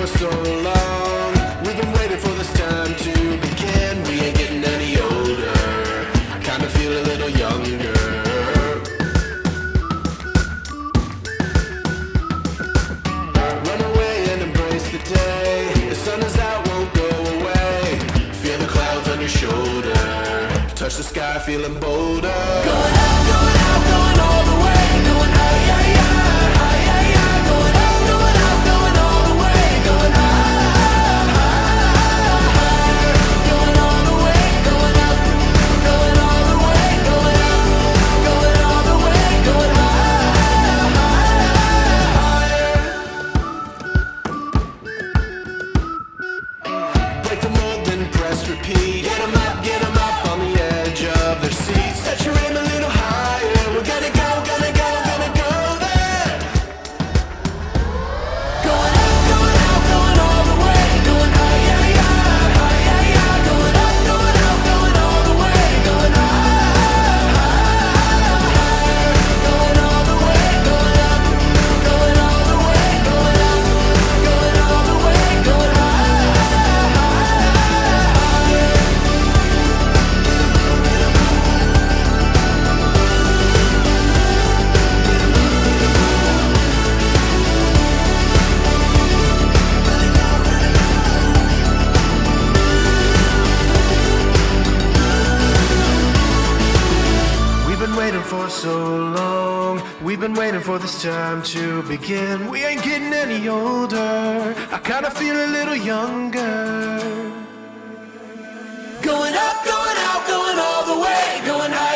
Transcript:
for so long. We've been waiting for this time to begin. We ain't getting any older. I kinda feel a little younger. Run away and embrace the day. The sun is out, won't go away. Feel the clouds on your shoulder. Touch the sky, feeling bolder. Going out, going out, going all the way. Going high, yeah, yeah, high, yeah, yeah. Going out, going out, going all the way. Going high, higher. Going all the way, going up. Going all the way, going up. Going all the way, going higher. Break the mold, then press repeat. Get 'em up on the edge of their seats. Set your aim a little higher. We're gonna go, gonna go, gonna go there. Going up, going out, going all the way. Going high, yeah, yeah, high, yeah, yeah. Going up, going out, going all the way. Going higher. Going all the way, going up. Going all the way, going up. Going all the way, going We've been waiting for so long. We've been waiting for this time to begin. We ain't getting any older. I kinda feel a little younger. Going up, going out, going all the way. Going high.